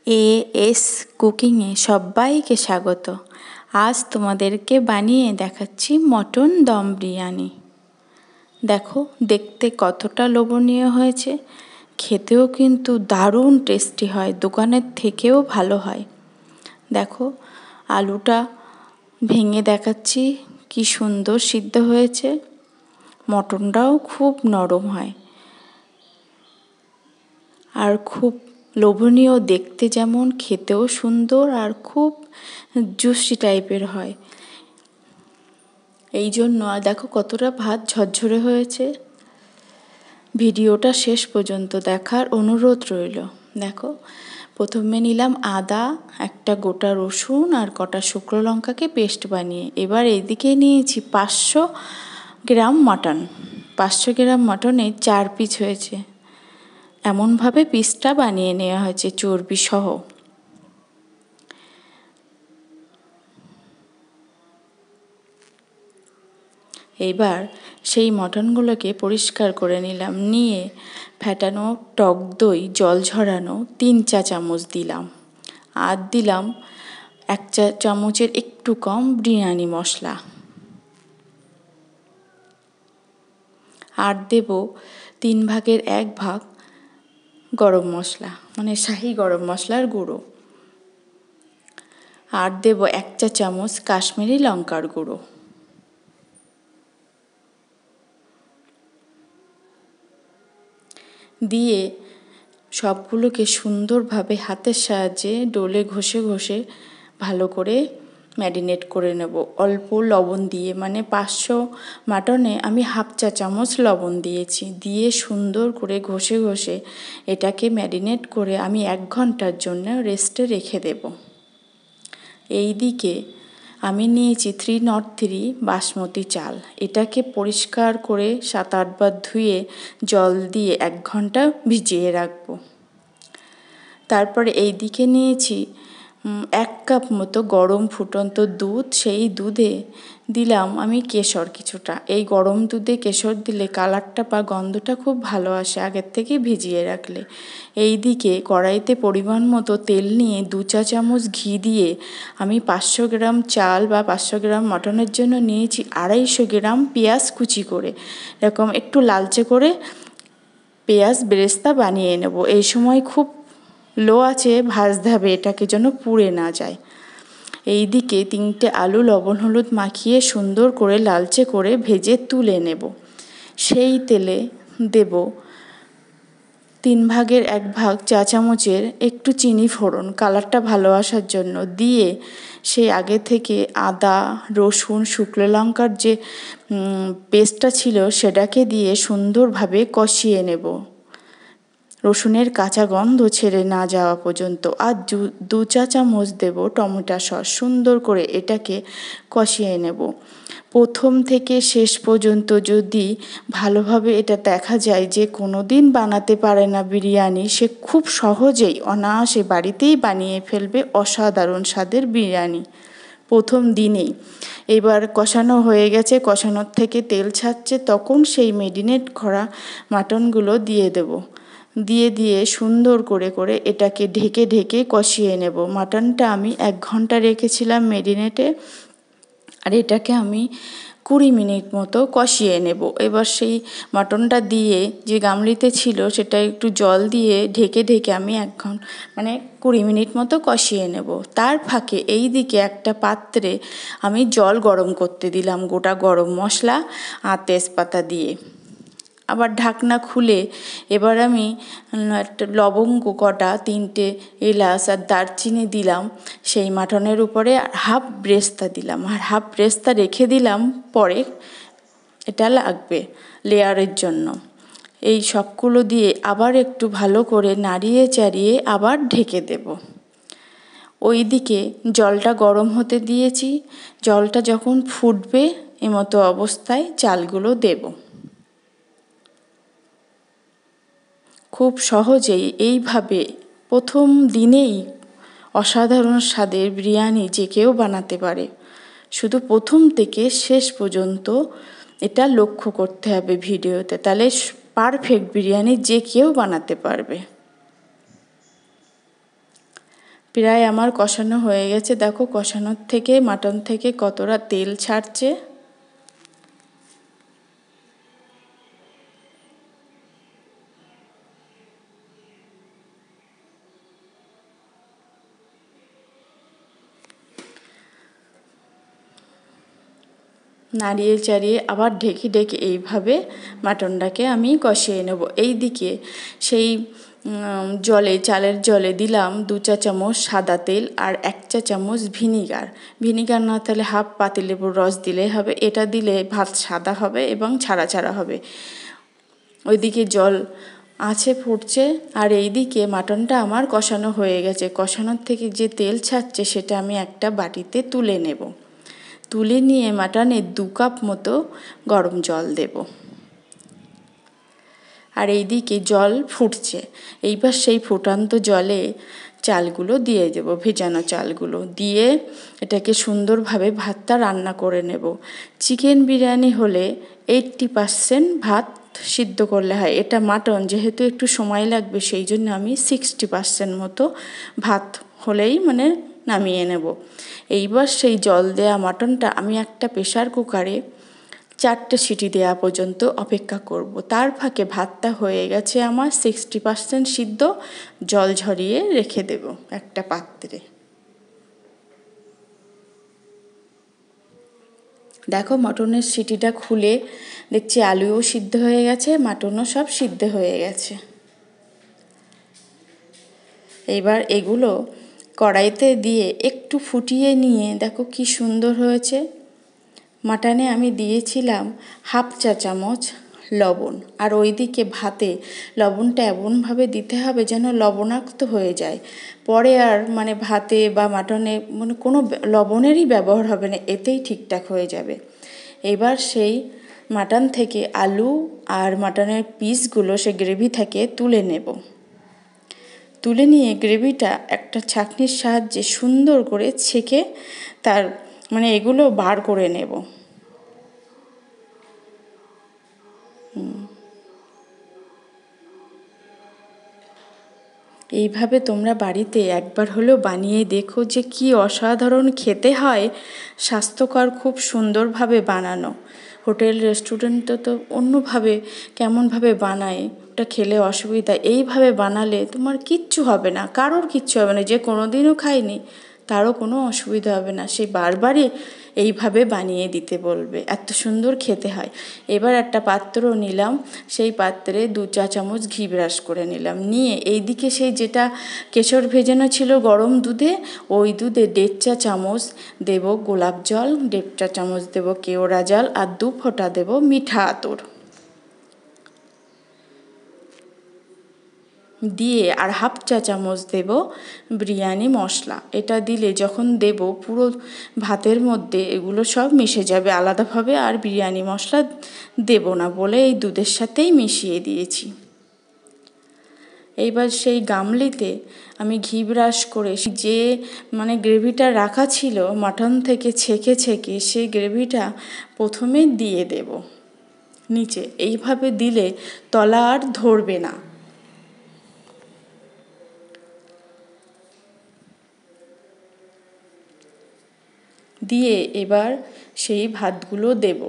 As কুকিংয়ে সবাইকে স্বাগত। আজ তোমাদেরকে বানিয়ে দেখাচ্ছি মটন দম বিরিয়ানি। দেখো দেখতে কতটা লোভনীয় হয়েছে, খেতেও কিন্তু দারুণ টেস্টি হয়, দোকানের থেকেও ভালো হয়। দেখো আলুটা ভেঙে দেখাচ্ছি কি সুন্দর সিদ্ধ হয়েছে, মটনটাও খুব নরম হয় আর খুব লোভনীয় দেখতে, যেমন খেতেও সুন্দর আর খুব জুসি টাইপের হয়। এই জন্য আর দেখো কতটা ভাত ঝরঝরে হয়েছে। ভিডিওটা শেষ পর্যন্ত দেখার অনুরোধ রইল। দেখো প্রথমে নিলাম আদা, একটা গোটা রসুন আর কটা শুকনো লঙ্কাকে পেস্ট বানিয়ে। এবার এইদিকে নিয়েছি 500 গ্রাম মাটন। 500 গ্রাম মাটনে 4 পিস হয়েছে, এমনভাবে পিসটা বানিয়ে নেওয়া হয়েছে চর্বি সহ। এইবার সেই মটনগুলোকে পরিষ্কার করে নিলাম, নিয়ে ফ্যাটানো টক দই জল ঝরানো 3 চা চামচ দিলাম, আর দিলাম 1 চা চামচের একটু কম বিরিয়ানি মশলা, আর দেব 3 ভাগের 1 ভাগ গরম মশলা, মানে শাহি গরম মশলার গুঁড়ো, আর দেব 1 চা চামচ কাশ্মীরি লঙ্কার গুঁড়ো। দিয়ে সবগুলোকে সুন্দরভাবে হাতের সাহায্যে ডোলে ঘষে ঘষে ভালো করে ম্যারিনেট করে নেব অল্প লবণ দিয়ে। মানে 500 মাটনে আমি 1/2 চা চামচ লবণ দিয়েছি, দিয়ে সুন্দর করে ঘষে ঘষে এটাকে ম্যারিনেট করে আমি 1 ঘন্টার জন্য রেস্টে রেখে দেব। এই দিকে আমি নিয়েছি 303 বাসমতি চাল। এটাকে পরিষ্কার করে 7-8 বার ধুয়ে জল দিয়ে 1 ঘন্টা ভিজিয়ে রাখবো। তারপরে এই দিকে নিয়েছি 1 কাপ মতো গরম ফুটন্ত দুধ। সেই দুধে দিলাম আমি কেশর কিছুটা। এই গরম দুধে কেশর দিলে কালারটা বা গন্ধটা খুব ভালো আসে আগের থেকে ভিজিয়ে রাখলে। এই দিকে কড়াইতে পরিমাণ মতো তেল নিয়ে 2 চা চামচ ঘি দিয়ে আমি 500 গ্রাম চাল বা 500 গ্রাম মটনের জন্য নিয়েছি 250 গ্রাম পেঁয়াজ কুচি করে, এরকম একটু লালচে করে পেঁয়াজ বেরেস্তা বানিয়ে নেব। এই সময় খুব লো আঁচে ভাজতে হবে এটাকে, যেন পুড়ে না যায়। এই দিকে 3টে আলু লবণ হলুদ মাখিয়ে সুন্দর করে লালচে করে ভেজে তুলে নেব। সেই তেলে দেব 3 ভাগের 1 ভাগ চা চামচের একটু চিনি ফোড়ন, কালারটা ভালো আসার জন্য। দিয়ে সেই আগে থেকে আদা রসুন শুকনো লঙ্কার যে পেস্টটা ছিল সেটাকে দিয়ে সুন্দরভাবে কষিয়ে নেব, রসুনের কাঁচা গন্ধ ছেড়ে না যাওয়া পর্যন্ত। আর 2 চা চামচ দেব টমেটো সস। সুন্দর করে এটাকে কষিয়ে নেব। প্রথম থেকে শেষ পর্যন্ত যদি ভালোভাবে এটা দেখা যায় যে কোনো দিন বানাতে পারে না বিরিয়ানি, সে খুব সহজেই অনায়াসে বাড়িতেই বানিয়ে ফেলবে অসাধারণ স্বাদের বিরিয়ানি প্রথম দিনেই। এবার কষানো হয়ে গেছে, কষানোর থেকে তেল ছাড়ছে, তখন সেই ম্যারিনেট করা মাটনগুলো দিয়ে দেব। দিয়ে সুন্দর করে করে এটাকে ঢেকে ঢেকে কষিয়ে নেব। মাটনটা আমি 1 ঘন্টা রেখেছিলাম ম্যারিনেটে, আর এটাকে আমি 20 মিনিট মতো কষিয়ে নেব। এবার সেই মাটনটা দিয়ে যে গামলিতে ছিল সেটা একটু জল দিয়ে ঢেকে ঢেকে আমি 20 মিনিট মতো কষিয়ে নেব। তার ফাঁকে এই দিকে একটা পাত্রে আমি জল গরম করতে দিলাম গোটা গরম মশলা আর তেজপাতা দিয়ে। আবার ঢাকনা খুলে এবার আমি একটা লবঙ্গ কটা, 3টে এলাচ আর দারচিনি দিলাম সেই মাটনের উপরে, আর 1/2 বেরেস্তা দিলাম, আর 1/2 বেরেস্তা রেখে দিলাম পরে, এটা লাগবে লেয়ারের জন্য। এই সবগুলো দিয়ে আবার একটু ভালো করে নাড়িয়ে চাড়িয়ে আবার ঢেকে দেব। ওই দিকে জলটা গরম হতে দিয়েছি, জলটা যখন ফুটবে এমতো অবস্থায় চালগুলো দেব। খুব সহজেই এইভাবে প্রথম দিনেই অসাধারণ স্বাদের বিরিয়ানি যে কেউ বানাতে পারে। শুধু প্রথম থেকে শেষ পর্যন্ত এটা লক্ষ্য করতে হবে ভিডিওতে, তাহলে পারফেক্ট বিরিয়ানি যে কেউ বানাতে পারবে। প্রায় আমার কষানো হয়ে গেছে। দেখো কষানোর থেকে মাটন থেকে কতটা তেল ছাড়ছে। নাড়িয়ে চাড়িয়ে আবার ঢেকে ঢেকে এইভাবে মাটনটাকে আমি কষিয়ে নেব। এইদিকে সেই চালের জলে দিলাম 2 চা চামচ সাদা তেল আর 1 চা চামচ ভিনিগার না তাহলে হাফ পাতিলেবুর রস দিলেই হবে। এটা দিলে ভাত সাদা হবে এবং ছাড়া ছাড়া হবে। ওইদিকে জল আছে ফুটছে আর এইদিকে মাটনটা আমার কষানো হয়ে গেছে। কষানোর থেকে যে তেল ছাড়ছে সেটা আমি একটা বাটিতে তুলে নেব। তুলে নিয়ে মাটনে 2 কাপ মতো গরম জল দেব। আর এইদিকে জল ফুটছে। এইবার সেই ফুটন্ত জলে চালগুলো দিয়ে দেব, ভেজানো চালগুলো দিয়ে এটাকে সুন্দরভাবে ভাতটা রান্না করে নেব। চিকেন বিরিয়ানি হলে 80% ভাত সিদ্ধ করলে হয়। এটা মাটন যেহেতু একটু সময় লাগবে, সেই জন্য আমি 60% মতো ভাত হলেই নামিয়ে নেব। এইবার সেই জল দেয়া মাটনটা আমি একটা প্রেসার কুকারে 4টে সিটি দেওয়া পর্যন্ত অপেক্ষা করব। তার ফাঁকে ভাতটা হয়ে গেছে আমার 60% সিদ্ধ। জল ঝরিয়ে রেখে দেব একটা পাত্রে। দেখো মটনের সিটিটা খুলে দেখছি আলুও সিদ্ধ হয়ে গেছে, মাটনও সব সিদ্ধ হয়ে গেছে। এইবার এগুলো কড়াইতে দিয়ে একটু ফুটিয়ে নিয়ে দেখো কি সুন্দর হয়েছে। মাটনে আমি দিয়েছিলাম হাফ চা চামচ লবণ, আর ওইদিকে ভাতে লবণটা এমনভাবে দিতে হবে যেন লবণাক্ত হয়ে যায়। পরে আর ভাতে বা মাটনে কোনো লবণেরই ব্যবহার হবে না, এতেই ঠিকঠাক হয়ে যাবে। এবার সেই মাটন থেকে আলু আর মাটনের পিসগুলো সে গ্রেভি থেকে তুলে নেব। তুলে নিয়ে গ্রেভিটা একটা ছাঁকনির সাহায্যে সুন্দর করে ছেঁকে তার এগুলো বার করে নেব। এইভাবে তোমরা বাড়িতে একবার হলেও বানিয়ে দেখো যে কি অসাধারণ খেতে হয়। স্বাস্থ্যকর, খুব সুন্দরভাবে বানানো। হোটেল রেস্টুরেন্টে তো অন্যভাবে কেমনভাবে বানায়, ওটা খেলে অসুবিধা। এইভাবে বানালে তোমার কিচ্ছু হবে না, কারোর কিচ্ছু হবে না। যে কোনো দিনও খায়নি তারও কোনো অসুবিধা হবে না, সে বারবারই এইভাবে বানিয়ে দিতে বলবে, এত সুন্দর খেতে হয়। এবার একটা পাত্র নিলাম, সেই পাত্রে 2 চা চামচ ঘি ব্রাশ করে নিলাম। নিয়ে এইদিকে সেই যেটা কেশর ভেজানো ছিল গরম দুধে, ওই দুধে 1.5 চা চামচ দেব গোলাপ জল, 1.5 চা চামচ দেব কেওড়া জল আর 2 ফোঁটা দেব মিঠা আতর দিয়ে, আর হাফ চা চামচ দেব বিরিয়ানি মশলা। এটা দিলে যখন দেব পুরো ভাতের মধ্যে এগুলো সব মিশে যাবে আলাদাভাবে, আর বিরিয়ানি মশলা দেব না বলে এই দুধের সাথেই মিশিয়ে দিয়েছি। এইবার সেই গামলিতে আমি ঘি ব্রাশ করে যে গ্রেভিটা রাখা ছিল মাটন থেকে ছেঁকে ছেঁকে, সেই গ্রেভিটা প্রথমে দিয়ে দেব নিচে। এইভাবে দিলে তলা আর ধরবে না। দিয়ে এবার সেই ভাতগুলো দেব।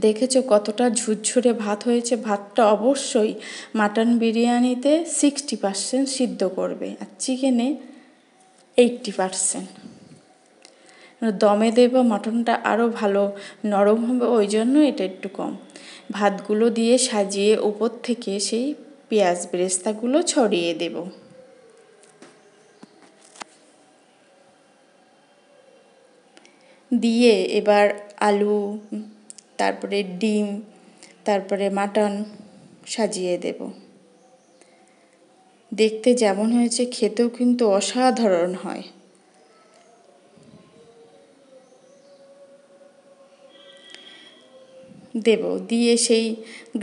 দেখেছো কতটা ঝুরঝুরে ভাত হয়েছে। ভাতটা অবশ্যই মাটন বিরিয়ানিতে 60% সিদ্ধ করবে আর চিকেনে 80%। দমে দেব মাটনটা আরও ভালো নরম হবে, ওই জন্য এটা একটু কম। ভাতগুলো দিয়ে সাজিয়ে উপর থেকে সেই পেঁয়াজ বেরেস্তাগুলো ছড়িয়ে দেব। দিয়ে এবার আলু, তারপরে ডিম, তারপরে মাটন সাজিয়ে দেব। দেখতে যেমন হয়েছে খেতেও কিন্তু অসাধারণ হয়। দেব দিয়ে সেই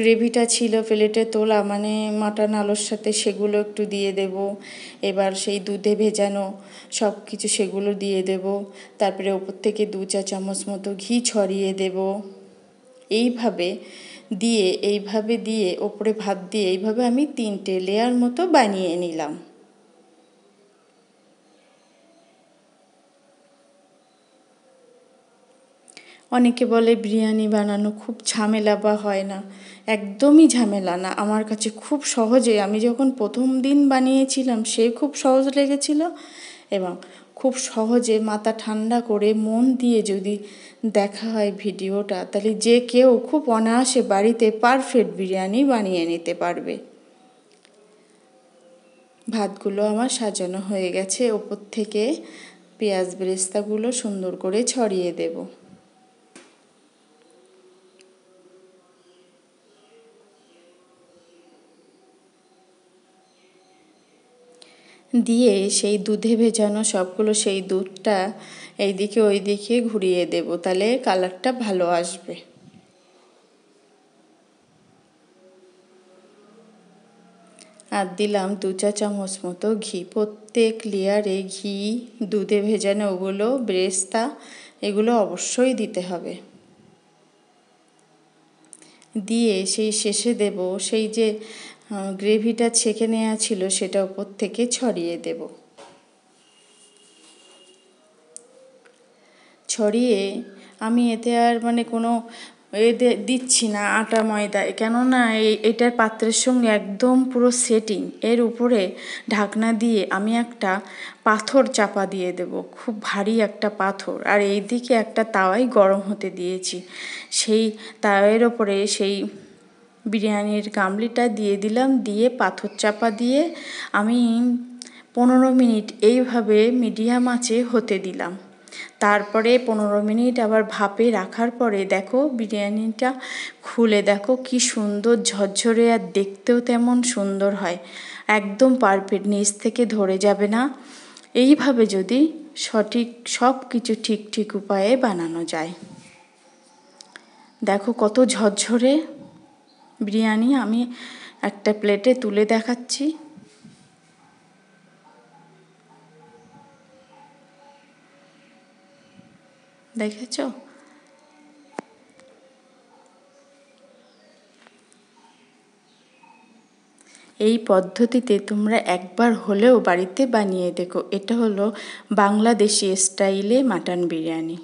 গ্রেভিটা ছিল প্লেটে তোলা মাটন আলুর সাথে, সেগুলো একটু দিয়ে দেব। এবার সেই দুধে ভেজানো সব কিছু সেগুলো দিয়ে দেব। তারপরে ওপর থেকে 2 চা চামচ মতো ঘি ছড়িয়ে দেব। এইভাবে দিয়ে ওপরে ভাত দিয়ে এইভাবে আমি 3টে লেয়ার মতো বানিয়ে নিলাম। অনেকে বলে বিরিয়ানি বানানো খুব ঝামেলা বা হয় না, একদমই ঝামেলা না। আমার কাছে খুব সহজে, আমি যখন প্রথম দিন বানিয়েছিলাম সে খুব সহজ লেগেছিল, এবং খুব সহজে মাথা ঠান্ডা করে মন দিয়ে যদি দেখা হয় ভিডিওটা, তাহলে যে কেউ খুব অনায়াসে বাড়িতে পারফেক্ট বিরিয়ানি বানিয়ে নিতে পারবে। ভাতগুলো আমার সাজানো হয়ে গেছে, ওপর থেকে পেঁয়াজ বেরেস্তাগুলো সুন্দর করে ছড়িয়ে দেব। দিয়ে সেই দুধে ভেজানো সবগুলো, সেই দুধটা এইদিকে ওইদিকে ঘুরিয়ে দেব, তাহলে কালারটা ভালো আসবে। আর দিলাম 2 চা চামচ মতো ঘি। প্রত্যেক লেয়ারে ঘি, দুধে ভেজানো ওগুলো, বেরেস্তা, এগুলো অবশ্যই দিতে হবে। দিয়ে সেই শেষে দেব সেই যে গ্রেভিটা ছেঁকে নেওয়া ছিল, সেটা উপর থেকে ছড়িয়ে দেব। ছড়িয়ে আমি এতে আর কোনো দিচ্ছি না আটা ময়দা, কেননা এটার পাত্রের সঙ্গে একদম পুরো সেটিং। এর উপরে ঢাকনা দিয়ে আমি একটা পাথর চাপা দিয়ে দেব, খুব ভারী একটা পাথর। আর এই দিকে একটা তাওয়াই গরম হতে দিয়েছি, সেই তাওয়ার ওপরে সেই বিরিয়ানির গামলিটা দিয়ে দিলাম, দিয়ে পাথর চাপা দিয়ে আমি 15 মিনিট এইভাবে মিডিয়াম আঁচে হতে দিলাম। তারপরে 15 মিনিট আবার ভাপে রাখার পরে দেখো বিরিয়ানিটা খুলে দেখো কি সুন্দর ঝরঝরে, আর দেখতেও তেমন সুন্দর হয়, একদম পারফেক্ট, নিচ থেকে ধরে যাবে না। এইভাবে যদি সঠিক সব কিছু ঠিক ঠিক উপায়ে বানানো যায়। দেখো কত ঝরঝরে বিরিয়ানি। আমি একটা প্লেটে তুলে দেখাচ্ছি। দেখেছো? এই পদ্ধতিতে তোমরা একবার হলেও বাড়িতে বানিয়ে দেখো। এটা হলো বাংলাদেশি স্টাইলে মাটন বিরিয়ানি।